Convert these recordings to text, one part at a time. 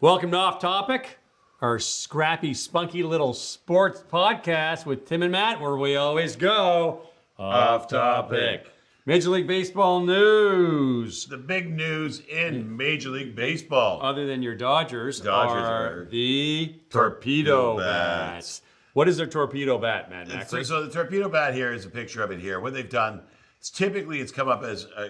Welcome to Off Topic, our scrappy, spunky little sports podcast with Tim and Matt, where we always go Off Topic. Major League Baseball news. The big news in Major League Baseball. Other than your Dodgers are are the Torpedo Torpedo Bats. Bats. What is their Torpedo Bat, Matt So, Macri? so the torpedo bat here is a picture of it here. What they've done, it's come up as a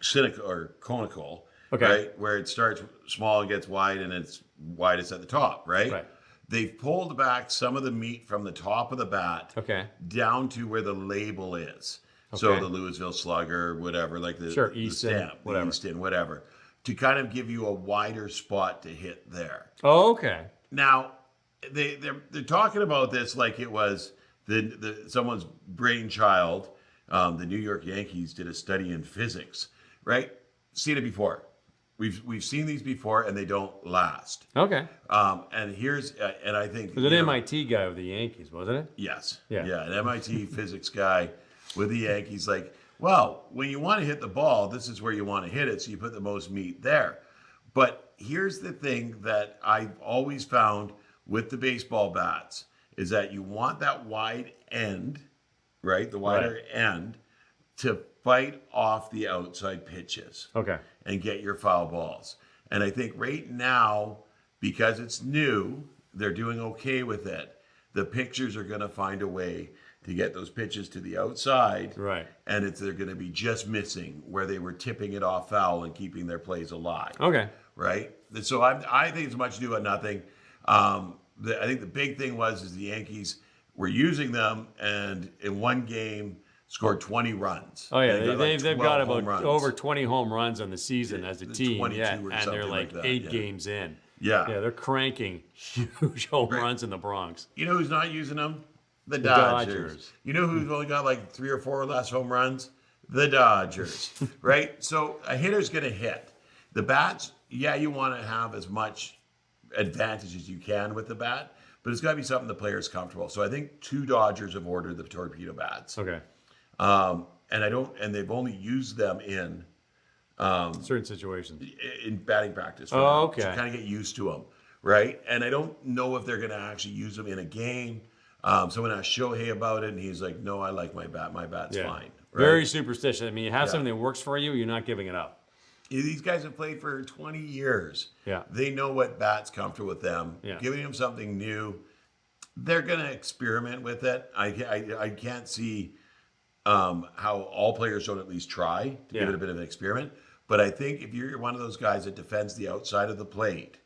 cynical or conical, Okay. right? Where it starts small and gets wide, and it's widest at the top, right? Right. They've pulled back some of the meat from the top of the bat Okay. down to where the label is. So Okay. the Louisville Slugger, whatever, like the, Sure, the Easton, stamp, whatever. the Easton, whatever, to kind of give you a wider spot to hit there. Oh, okay. Now, they're talking about this like it was the someone's brainchild. The New York Yankees did a study in physics, right? Seen it before. We've seen these before, and they don't last. Okay. And here's and I think It was an MIT guy with the Yankees, wasn't it? yes, Yeah. an MIT physics guy with the Yankees. Like, well, when you want to hit the ball, this is where you want to hit it, so you put the most meat there. But here's the thing that I've always found with the baseball bats is that you want that wide end, right? The wider end to fight off the outside pitches Okay. and get your foul balls. And I think right now, because it's new, they're doing okay with it. The pitchers are going to find a way to get those pitches to the outside. Right. And they're going to be just missing where they were tipping it off foul and keeping their plays alive. Okay. Right? And so I think it's much ado about nothing. I think the big thing is the Yankees were using them, and in one game scored 20 runs. Oh yeah, They've they've got 12 home about runs. over 20 home runs on the season as a team. 22 Yeah, or and they're something like like that, 8 yeah. games in. Yeah. Yeah, they're cranking huge home Right. runs in the Bronx. You know who's not using them? The Dodgers. Dodgers. You know who's only got like 3 or 4 less home runs? The Dodgers. Right? So a hitter's going to hit. The bats, yeah, you want to have as much advantage as you can with the bat, but it's got to be something the player's comfortable. So I think 2 Dodgers have ordered the torpedo bats. Okay. And they've only used them in Certain situations. batting practice. For Oh, now, okay. To kind of get used to them, right? And I don't know if they're going to actually use them in a game. Someone asked Shohei about it, and he's like, "No, I like my bat. My bat's Yeah. fine." Right? Very superstitious. I mean, you have Yeah. something that works for you, you're not giving it up. These guys have played for 20 years. Yeah. They know what bat's comfortable with them. Yeah. Giving them something new, they're going to experiment with it. I can't see how all players don't at least try to give Yeah. it a bit of an experiment. But I think if you're one of those guys that defends the outside of the plate,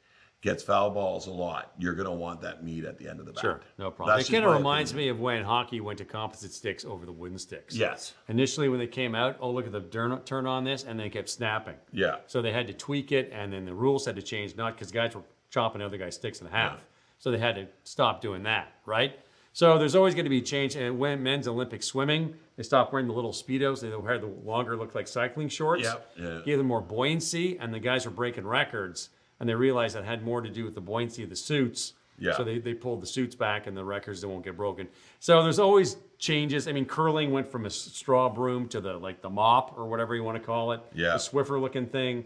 gets foul balls a lot, you're going to want that meat at the end of the bat. Sure, no problem. That's It just kind of my reminds opinion. me of when hockey went to composite sticks over the wooden sticks. Yes. Initially, when they came out, oh, look at the turn on this, and they kept snapping. Yeah. So they had to tweak it, and then the rules had to change, not because guys were chopping other guys' sticks in half. Yeah. So they had to stop doing that, right? So there's always going to be change. And when men's Olympic swimming, they stopped wearing the little Speedos. They had the longer, looked like cycling shorts. Yep, yeah. Gave them more buoyancy, and the guys were breaking records. And they realized that had more to do with the buoyancy of the suits. Yeah. So they pulled the suits back, and the records they won't get broken. So there's always changes. I mean, curling went from a straw broom to the mop or whatever you want to call it. Yeah. The Swiffer looking thing.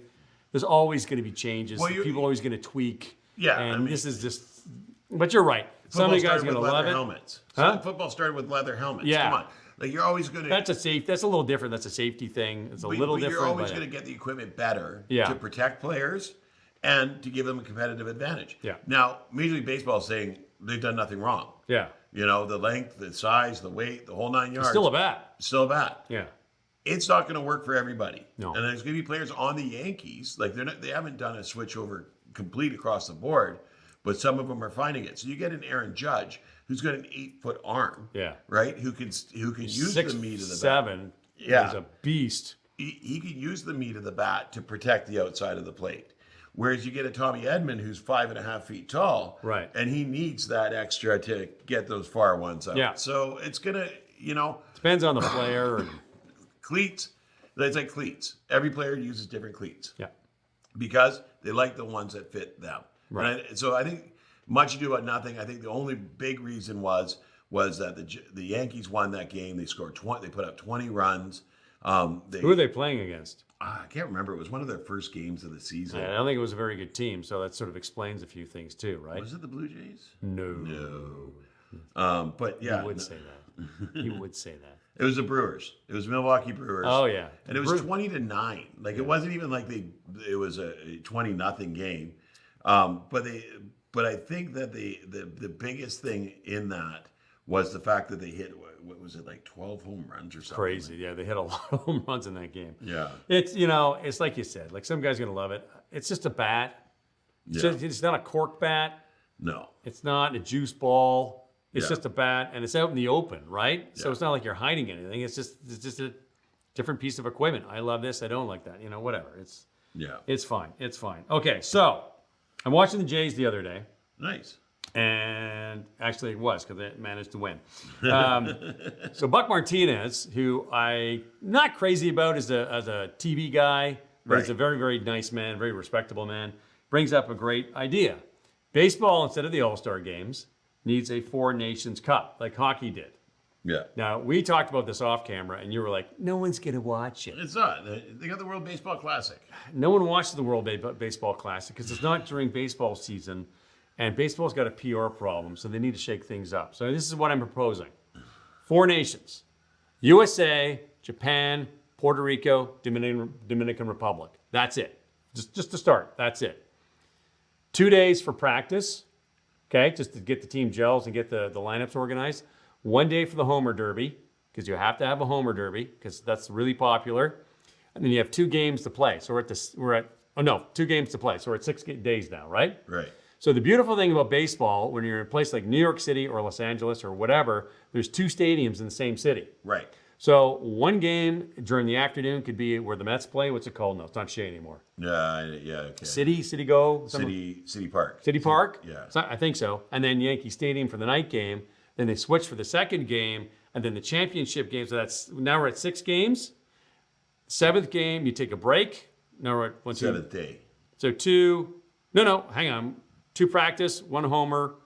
There's always going to be changes. Well, People are always going to tweak. Yeah, And I mean- this is just. But you're right. Some of Football you guys are started going to with love leather it. helmets. Huh? Football started with leather helmets. Yeah. Come on. Like you're always going to. That's a little different. That's a safety thing. It's a little different. You're always but- going to get the equipment better Yeah. to protect players and to give them a competitive advantage. Yeah. Now, Major League Baseball is saying they've done nothing wrong. Yeah. You know, the length, the size, the weight, the whole 9 yards. Still a bat. Still a bat. Yeah. It's not going to work for everybody. No. And there's going to be players on the Yankees, like they haven't done a switch over complete across the board, but some of them are finding it. So you get an Aaron Judge who's got an 8-foot arm. Yeah. Right? Who can use the meat of the bat. 6'7". Yeah. He's a beast. He can use the meat of the bat to protect the outside of the plate. Whereas you get a Tommy Edman who's 5.5 feet tall, Right. And he needs that extra to get those far ones out. Yeah. So it's gonna, Depends on the player. And, cleats. It's like cleats. Every player uses different cleats yeah. because they like the ones that fit them. Right. So I think much ado about nothing. I think the only big reason was that the Yankees won that game. They scored 20. They put up 20 runs. Who are they playing against? I can't remember. It was one of their first games of the season. I don't think it was a very good team, so that sort of explains a few things too, right? Was it the Blue Jays? No. But yeah, You would say that. You would say that. it was the Brewers. It was Milwaukee Brewers. Oh, yeah. and it was 20-9. Like it wasn't even like it was a 20-0 game. But I think that the biggest thing in that was the fact that they hit, what was it, like 12 home runs or something? Crazy. Yeah, they hit a lot of home runs in that game. Yeah. It's, it's like you said, like some guys are going to love it. It's just a bat. It's not a cork bat. No. It's not a juice ball. It's Yeah. just a bat, and it's out in the open, right? So Yeah. it's not like you're hiding anything. It's just a different piece of equipment. I love this. I don't like that. Whatever. Yeah. It's fine. It's fine. Okay, so I'm watching the Jays the other day. Nice. And actually, it was because they managed to win. So Buck Martinez, who I'm not crazy about as a TV guy, but he's Right. a very, very nice man, very respectable man, brings up a great idea. Baseball, instead of the All-Star games, needs a Four Nations Cup, like hockey did. Yeah. Now, we talked about this off camera, and you were like, no one's going to watch it. It's not. They got the World Baseball Classic. No one watches the World Baseball Classic because it's not during baseball season, and baseball's got a PR problem, so they need to shake things up. So this is what I'm proposing. Four nations: USA, Japan, Puerto Rico, Dominican Republic. That's it. Just to start, that's it. 2 days for practice, okay, just to get the team gels and get the lineups organized. 1 day for the Homer Derby, because you have to have a Homer Derby, because that's really popular. And then you have 2 games to play. So 2 games to play. So we're at 6 days now, right? Right. So the beautiful thing about baseball, when you're in a place like New York City or Los Angeles or whatever, there's 2 stadiums in the same city. Right. So 1 game during the afternoon could be where the Mets play. What's it called? No, it's not Shea anymore. Yeah. Okay. City Go? City Park. City Park? Yeah. I think so. And then Yankee Stadium for the night game. Then they switch for the second game, and then the championship game. So now we're at 6 games. 7th game, you take a break. Now we're at 7th day. So 2 practice, 1 homer,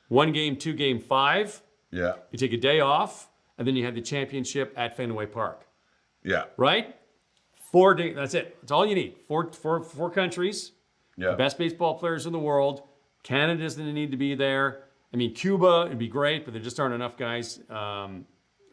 1 game, 2 game, 5. Yeah. You take a day off, and then you have the championship at Fenway Park. Yeah. Right? 4 days. That's it. That's all you need. Four countries. Yeah. The best baseball players in the world. Canada doesn't need to be there. I mean, Cuba would be great, but there just aren't enough guys.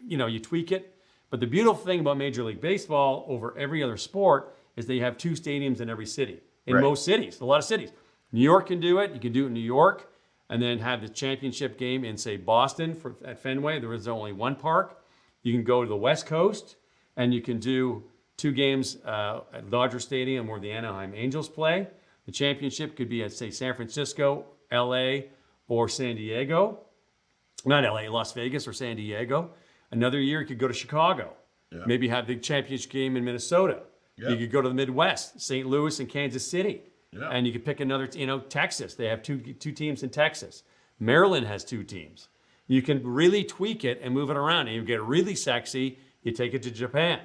You tweak it. But the beautiful thing about Major League Baseball over every other sport is they have 2 stadiums in every city. In Right. most cities, a lot of cities. New York can do it. You can do it in New York, and then have the championship game in, say, Boston at Fenway. There is only 1 park. You can go to the West Coast, and you can do 2 games at Dodger Stadium where the Anaheim Angels play. The championship could be at, say, San Francisco, LA, or San Diego. Not LA, Las Vegas or San Diego. Another year, you could go to Chicago. Yeah. Maybe have the championship game in Minnesota. Yeah. You could go to the Midwest, St. Louis and Kansas City. Yeah. And you could pick another, Texas. They have two teams in Texas. Maryland has 2 teams. You can really tweak it and move it around. And you get really sexy, you take it to Japan.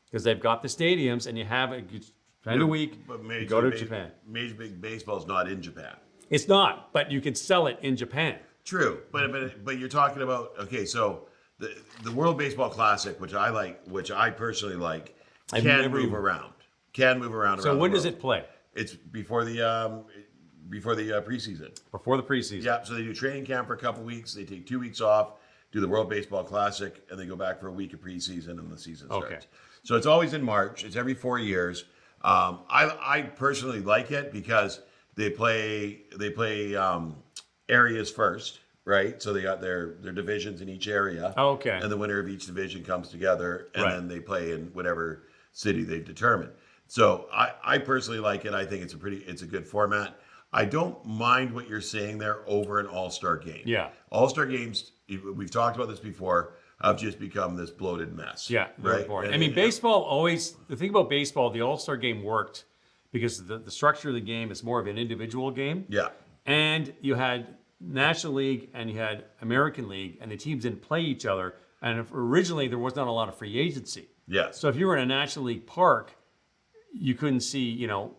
Because they've got the stadiums, and you have it, you spend a week, But you go to Japan. Major League Baseball's not in Japan. It's not, but you can sell it in Japan. True, but you're talking about, okay, so the World Baseball Classic, which I personally like, I've can never move even- around. Can move around. So around when the does world. it play? It's before the preseason. Before the preseason. Yeah, so they do training camp for a couple weeks. They take 2 weeks off, do the World Baseball Classic, and they go back for a week of preseason, and the season starts. Okay. So it's always in March. It's every 4 years. I personally like it because they play areas first, right? So they got their divisions in each area. Okay. And the winner of each division comes together, and Right. then they play in whatever city they've determined. So I personally like it. I think it's a good format. I don't mind what you're saying there over an All-Star game. Yeah. All-Star games, we've talked about this before, have just become this bloated mess. Yeah, very right. boring. And- I mean, baseball always, the thing about baseball, the All-Star game worked because the structure of the game is more of an individual game. Yeah. And you had National League and you had American League, and the teams didn't play each other. And originally, there was not a lot of free agency. Yes. So if you were in a National League park, you couldn't see, oh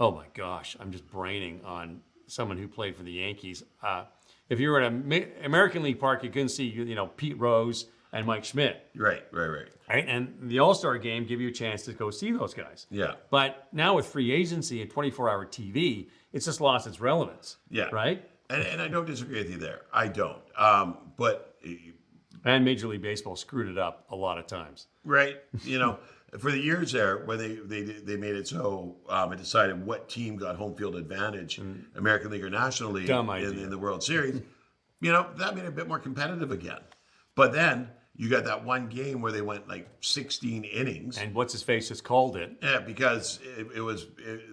my gosh, I'm just braining on someone who played for the Yankees. If you were in an American League park, you couldn't see, Pete Rose and Mike Schmidt. Right. Right? And the All-Star game give you a chance to go see those guys. Yeah. But now with free agency and 24-hour TV, it's just lost its relevance. Yeah. Right? And I don't disagree with you there. I don't. But And Major League Baseball screwed it up a lot of times. right, for the years there, when they made it so it decided what team got home field advantage, American League or National League Dumb idea. in the World Series, that made it a bit more competitive again. But then you got that one game where they went like 16 innings. And what's his face just called it. Yeah, because it was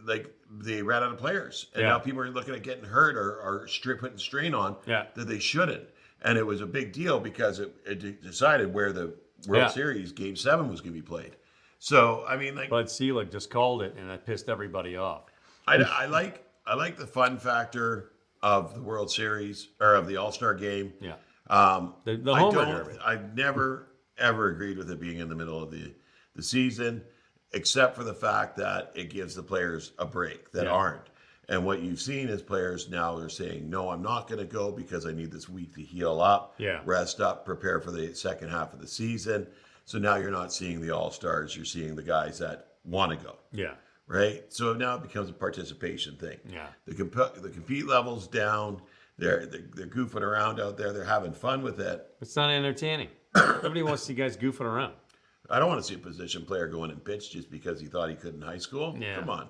like they ran out of players, and Yeah. now people are looking at getting hurt or putting strain on Yeah. that they shouldn't. And it was a big deal because it decided where the World Yeah. Series Game 7 was going to be played. So I mean, like Bud Selig just called it, and that pissed everybody off. I like the fun factor of the World Series or of the All-Star game. Yeah. Um, The I home don't. run derby. I've never ever agreed with it being in the middle of the season, except for the fact that it gives the players a break that Yeah. aren't. And what you've seen is players now are saying, "No, I'm not going to go because I need this week to heal up, Yeah. rest up, prepare for the second half of the season." So now you're not seeing the All-Stars; you're seeing the guys that want to go. Yeah. Right. So now it becomes a participation thing. Yeah. The compete level's down. They're goofing around out there. They're having fun with it. It's not entertaining. Nobody wants to see guys goofing around. I don't want to see a position player go in and pitch just because he thought he could in high school. Yeah. Come on.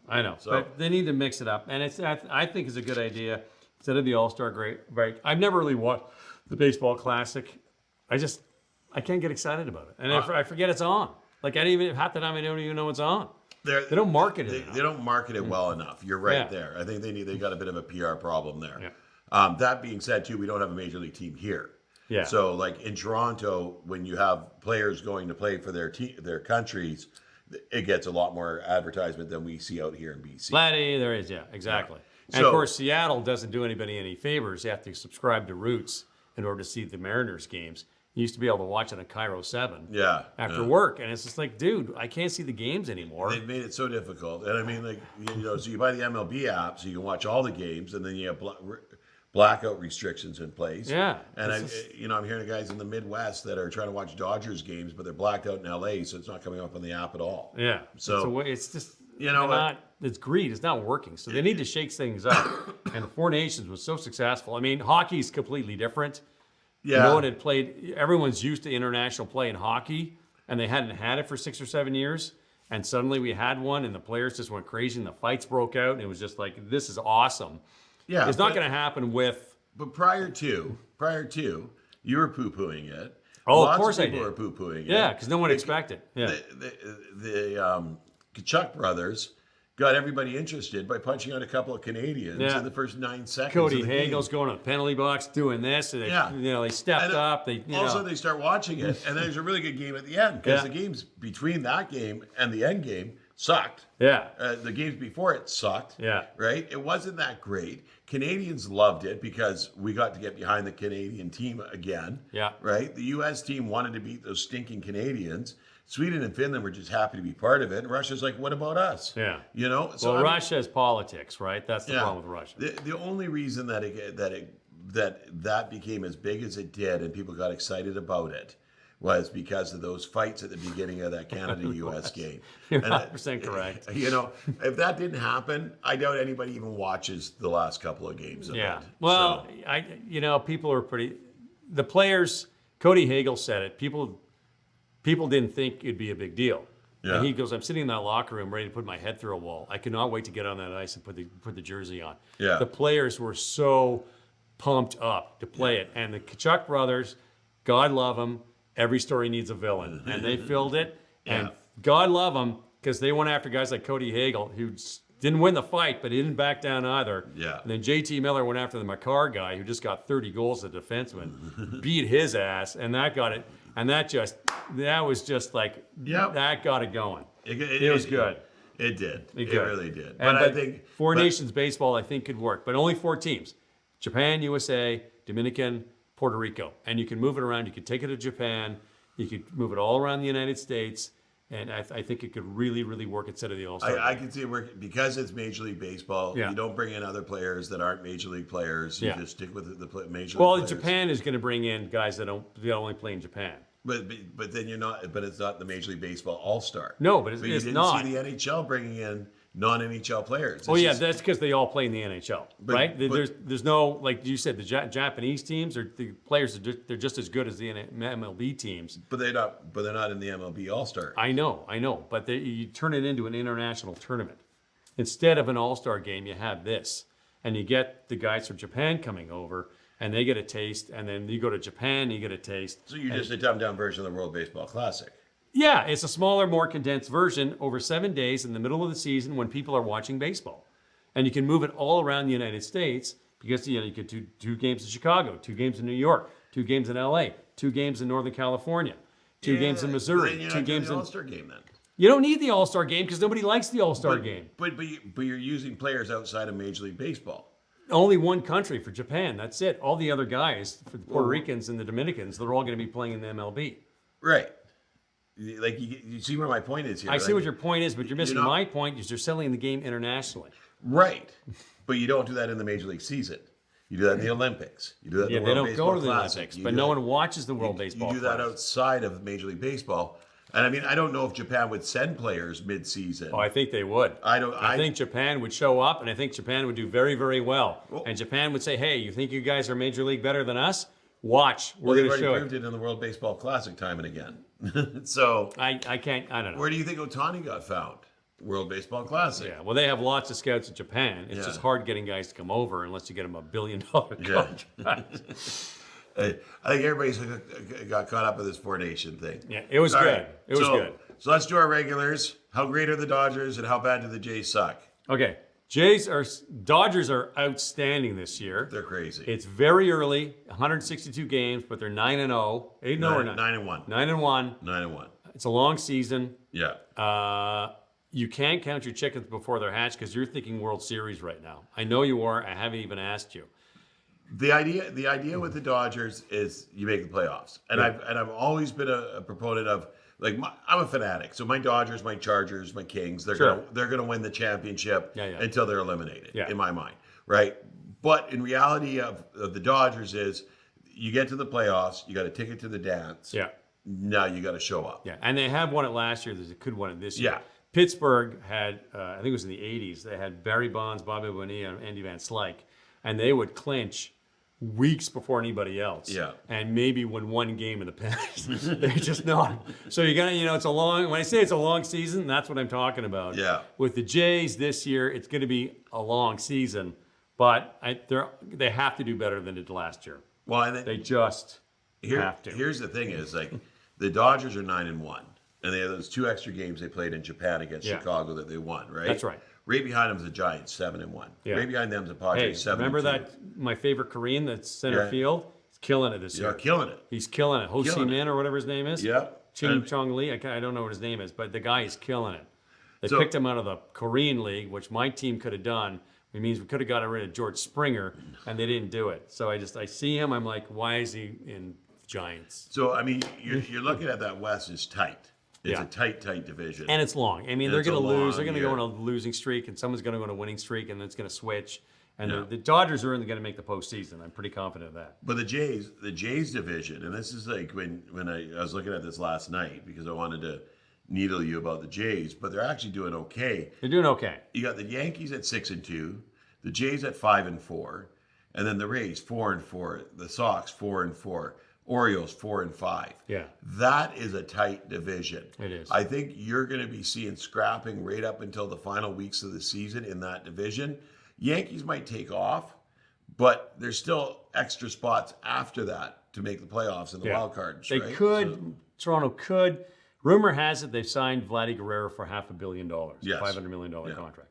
I know. So- But they need to mix it up, and I think it's a good idea instead of the All-Star break. I've never really watched the baseball classic. I can't get excited about it, and I forget it's on. Like half the time I don't even know it's on. They don't market it. They don't market it well enough. You're right Yeah. there. I think they got a bit of a PR problem there. Yeah. That being said, too, we don't have a major league team here. Yeah. So, like in Toronto, when you have players going to play for their countries, it gets a lot more advertisement than we see out here in BC. Vladdy, there is, yeah, exactly. And So- of course, Seattle doesn't do anybody any favors. You have to subscribe to Roots in order to see the Mariners games. You used to be able to watch it on Cairo 7 Yeah. after yeah. work, and it's just like, dude, I can't see the games anymore. They've made it so difficult, and I mean, like so you buy the MLB app so you can watch all the games, and then you have blackout restrictions in place. Yeah, and it's I'm hearing of guys in the Midwest that are trying to watch Dodgers games, but they're blacked out in LA, so it's not coming up on the app at all. Yeah. So, it's just you know what? it's greed. It's not working. So they need to shake things up. And the Four Nations was so successful. I mean, hockey's completely different. Yeah. No one had played. Everyone's used to international play in hockey, and they hadn't had it for 6 or 7 years. And suddenly we had one, and the players just went crazy, and the fights broke out, and it was just like, this is awesome. Yeah, It's not but- going to happen with. But prior to, you were poo-pooing it. Oh, of Lots course I people did. were poo-pooing it. Yeah, because no one expected. Yeah. The Kachuk brothers got everybody interested by punching out a couple of Canadians Yeah. in the first 9 seconds. Cody of the game. Hagel's going to the penalty box doing this. And they, Yeah. they stepped And up. They, also, they start watching it, and there's a really good game at the end because Yeah. the games between that game and the end game sucked. yeah. The games before it sucked. Yeah. Right? It wasn't that great. Canadians loved it because we got to get behind the Canadian team again. Yeah. Right? The U.S. team wanted to beat those stinking Canadians. Sweden and Finland were just happy to be part of it. And Russia's like, what about us? Yeah. You know? Well, I mean, Russia is politics, right? That's the yeah. problem with Russia. The only reason that became as big as it did and people got excited about it was because of those fights at the beginning of that Canada-U.S. game. You're And 100% correct. You know, if that didn't happen, I doubt anybody even watches the last couple of games of Yeah. it. Well, So, people are pretty. The players, Cody Hagel said it. People didn't think it'd be a big deal. Yeah. And he goes, I'm sitting in that locker room ready to put my head through a wall. I cannot wait to get on that ice and put the jersey on. Yeah. The players were so pumped up to play it. And the Kachuk brothers, God love them, every story needs a villain. And they filled it. And Yeah. God love them because they went after guys like Cody Hagel, who didn't win the fight, but he didn't back down either. Yeah. And then JT Miller went after the Makar guy, who just got 30 goals as a defenseman, beat his ass, and that got it. And that was just like, Yep. that got it going. it was good. It did. It Good. really did. And, But I think Four but- Nations baseball, I think, could work, but only 4 teams: Japan, USA, Dominican, Puerto Rico. And you can move it around. You could take it to Japan. You could move it all around the United States. And I think it could really, really work instead of the All-Star. I can see it working because it's Major League Baseball. Yeah. You don't bring in other players that aren't Major League players. You Yeah. just stick with the Major League Well, players. Japan is going to bring in guys that only play in Japan. But then you're not. But it's not the Major League Baseball All Star. No, but you it's didn't not. see the NHL bringing in non-NHL players. It's Oh yeah, just- that's because they all play in the NHL, right? There's no, like you said, the Japanese teams or the players they're just as good as the MLB teams. but they're not. But they're not in the MLB All Star. I know, but you turn it into an international tournament instead of an All-Star game. You have this, and you get the guys from Japan coming over, and they get a taste, and then you go to Japan, you get a taste. So you're just a dumbed-down version of the World Baseball Classic. Yeah, it's a smaller, more condensed version over 7 days in the middle of the season when people are watching baseball. And you can move it all around the United States because you get two games in Chicago, 2 games in New York, 2 games in LA, 2 games in Northern California, 2 games in Missouri, 2 games in. All-Star game then. You don't need the All-Star game because nobody likes the All-Star game. But you're using players outside of Major League Baseball. Only one country for Japan. That's it. All the other guys, for the Puerto Ricans and the Dominicans, they're all going to be playing in the MLB. Right. Like you see where my point is here. I see what your point is, but you're missing not- my point is you're selling the game internationally. Right. But you don't do that in the Major League season. You do that in the Olympics. You do that in Yeah, the they World don't Baseball go to the Classic. Olympics, You but do no that- one watches the World Baseball You do that Classic. outside of Major League Baseball. And I mean, I don't know if Japan would send players mid-season. Oh, I think they would. I I think Japan would show up, and I think Japan would do very, very well. Well- And Japan would say, "Hey, you think you guys are Major League better than us? Watch, Well, we're they've going to already show proved it." it in the World Baseball Classic time and again. So I can't. I don't know. where do you think Otani got found? World Baseball Classic. Yeah, well, they have lots of scouts in Japan. It's Yeah. just hard getting guys to come over unless you get them $1 billion Yeah. contract. I think everybody's got caught up with this Four Nation thing. Yeah, it was All good. right. It was So- good. So let's do our regulars. How great are the Dodgers and how bad do the Jays suck? Okay, Dodgers are outstanding this year. They're crazy. It's very early, 162 games, but they're 9-0, 8-0 or 9-1. 9-1. 9-1. It's a long season. Yeah. You can't count your chickens before they're hatched because you're thinking World Series right now. I know you are. I haven't even asked you. The idea with the Dodgers is you make the playoffs, and I've always been a proponent of I'm a fanatic. So my Dodgers, my Chargers, my Kings, they're Sure. gonna win the championship Yeah. until they're eliminated. Yeah. In my mind, right? But in reality of the Dodgers is you get to the playoffs, you got a ticket to the dance. Yeah. Now you got to show up. Yeah, and they have won it last year. They could win it this year. Yeah. Pittsburgh had, I think it was in the 80s, they had Barry Bonds, Bobby Bonilla, and Andy Van Slyke, and they would clinch weeks before anybody else. Yeah. And maybe win one game in the past. They're just not. So you're going to, it's a long, when I say it's a long season, that's what I'm talking about. Yeah. With the Jays this year, it's going to be a long season, but they have to do better than they did last year. Well, and then They just have to. Here's the thing: is the Dodgers are 9-1, and they have those 2 extra games they played in Japan against Yeah. Chicago that they won. Right. That's right. Right behind them is the Giants, 7-1. Yeah. Right behind them is the Hey, Padres, 7-2. remember that my favorite Korean that's center Yeah. field? He's killing it this They're year. killing it. He's killing it. Ho Chi Killing it. Minh or whatever his name is. Yep. Ching And- Chong Lee. I don't know what his name is, but the guy is killing it. They So- picked him out of the Korean League, which my team could have done. It means we could have gotten rid of George Springer, and they didn't do it. So I see him. I'm like, why is he in Giants? So I mean, you're looking at that West is tight. It's Yeah. a tight division. And it's long. I mean, And they're it's a going to lose. They're long going to go year. on a losing streak, and someone's going to go on a winning streak, and it's going to switch. And Yeah. the Dodgers are going to make the postseason. I'm pretty confident of that. But the Jays division, and this is like when I was looking at this last night because I wanted to needle you about the Jays, but they're actually doing okay. They're doing okay. You got the Yankees at 6-2, the Jays at 5-4, and then the Rays 4-4, the Sox 4-4, Orioles 4-5. Yeah. That is a tight division. It is. I think you're going to be seeing scrapping right up until the final weeks of the season in that division. Yankees might take off, but there's still extra spots after that to make the playoffs and the wild cards. They right? could. Toronto could. Rumor has it they've signed Vladdy Guerrero for $500 million, Yes. $500 million Yeah. contract.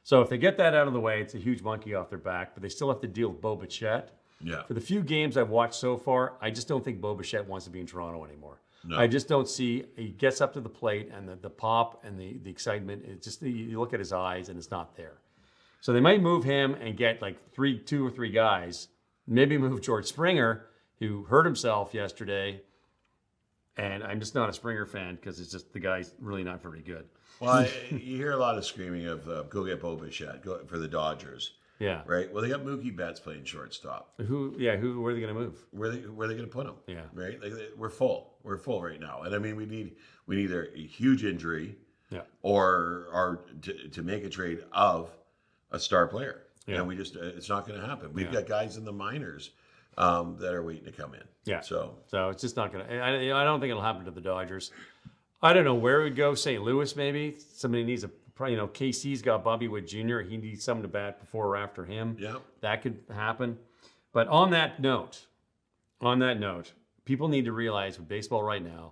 So if they get that out of the way, it's a huge monkey off their back. But they still have to deal with Bo Bichette. Yeah. For the few games I've watched so far, I just don't think Bo Bichette wants to be in Toronto anymore. No. I just don't see. He gets up to the plate and the pop and the excitement. It's just you look at his eyes and it's not there. So they might move him and get like 2 or 3 guys. Maybe move George Springer, who hurt himself yesterday, And I'm just not a Springer fan because it's just the guy's really not very good. Well, you hear a lot of screaming of go get Bo Bichette for the Dodgers, Yeah. right? Well, they got Mookie Betts playing shortstop. Who? Where are they going to move? Where are they going to put him? Yeah. Right. Like, we're full. We're full right now, and I mean we need either a huge injury, Yeah. or to make a trade of a star player. Yeah. And we just it's not going to happen. We've got guys in the minors that are waiting to come in. Yeah. So it's just not going to. I don't think it'll happen to the Dodgers. I don't know where it would go. St. Louis, maybe. Somebody needs KC's got Bobby Witt Jr. He needs someone to bat before or after him. yeah, That could happen. But on that note, people need to realize with baseball right now,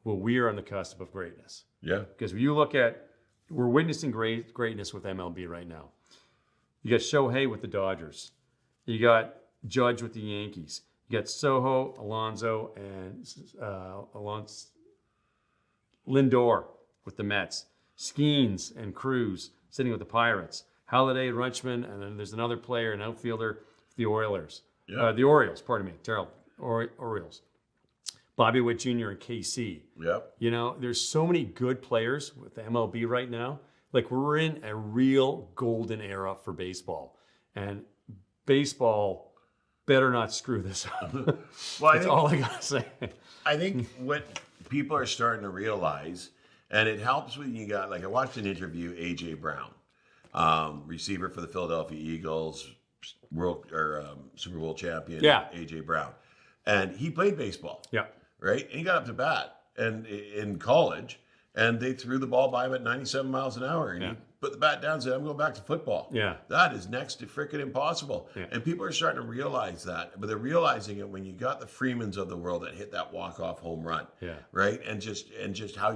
well, we are on the cusp of greatness. yeah, Because when you look at, we're witnessing greatness with MLB right now. You got Shohei with the Dodgers. You got Judge with the Yankees. You got Soho, Alonso, and Lindor with the Mets. Skeens and Cruz sitting with the Pirates. Halliday, Rutschman, and then there's another player, an outfielder, the Oilers. Yeah. The Orioles, pardon me. Terrible. Orioles. Bobby Witt Jr. and KC. yep. There's so many good players with the MLB right now. Like, we're in a real golden era for baseball. And baseball better not screw this up. Well, That's all I got to say. I think what people are starting to realize, and it helps when you got, I watched an interview, A.J. Brown, receiver for the Philadelphia Eagles, Super Bowl champion, Yeah. A.J. Brown. And he played baseball, Yeah. right? And he got up to bat and in college, and they threw the ball by him at 97 miles an hour. And Yeah. he put the bat down and said, I'm going back to football. Yeah. That is next to freaking impossible. Yeah. And people are starting to realize that. But they're realizing it when you got the Freemans of the world that hit that walk-off home run. Yeah. Right? And just how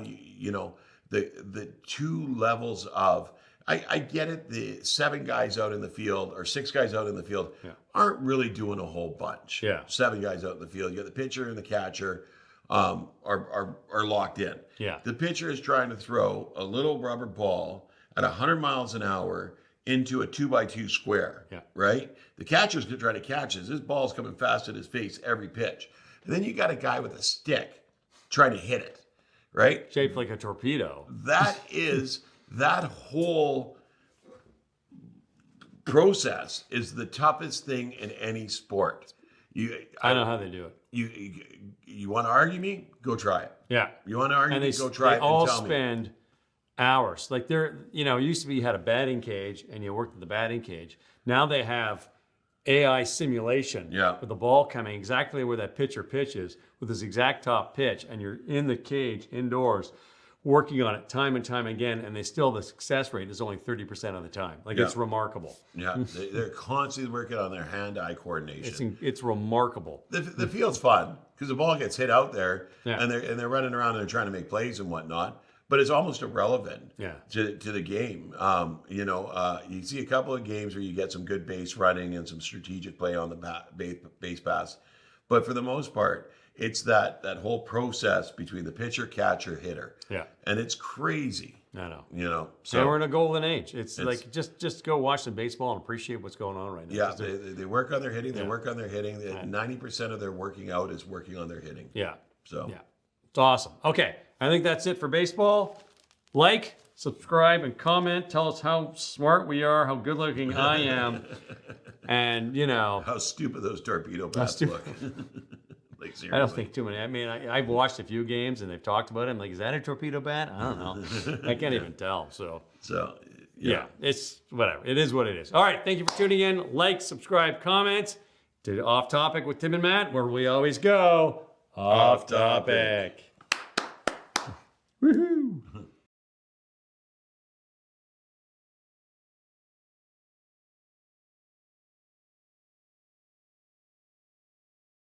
the two levels of I get it, the 7 guys out in the field or 6 guys out in the field aren't really doing a whole bunch. Yeah. 7 guys out in the field. You got the pitcher and the catcher are locked in. Yeah. The pitcher is trying to throw a little rubber ball at 100 miles an hour into a 2x2 square. Yeah. Right? The catcher's going to try to catch this. This ball's coming fast at his face every pitch. And then you got a guy with a stick trying to hit it. Right? Shaped like a torpedo. That is that whole process is the toughest thing in any sport. I know how they do it. You want to argue me? Go try it. Yeah. You want to argue And me? Go try they it all and tell me. spend hours. Like, it used to be you had a batting cage and you worked at the batting cage. Now they have AI simulation with the ball coming exactly where that pitcher pitches with his exact top pitch, and you're in the cage indoors working on it time and time again, and the success rate is only 30% of the time. It's remarkable. Yeah, they're constantly working on their hand-eye coordination. It's remarkable. The field's fun because the ball gets hit out there, Yeah. and they're running around and they're trying to make plays and whatnot. But it's almost irrelevant to the game. You see a couple of games where you get some good base running and some strategic play on the base pass. But for the most part, it's that whole process between the pitcher, catcher, hitter. Yeah. And it's crazy. I know. So we're in a golden age. It's like just go watch some baseball and appreciate what's going on right now. yeah, they work on their hitting. They work on their hitting. 90% of their working out is working on their hitting. Yeah. So yeah, it's awesome. Okay, I think that's it for baseball. Like, subscribe, and comment. Tell us how smart we are, how good looking I am, and how stupid those torpedo bats look. Like, seriously. I don't think too many. I mean, I've watched a few games and they've talked about it. I'm like, is that a torpedo bat? I don't know. I can't even tell. So yeah, it's whatever. It is what it is. All right, thank you for tuning in. Like, subscribe, comment to Off Topic with Tim and Matt, where we always go off topic. Woohoo!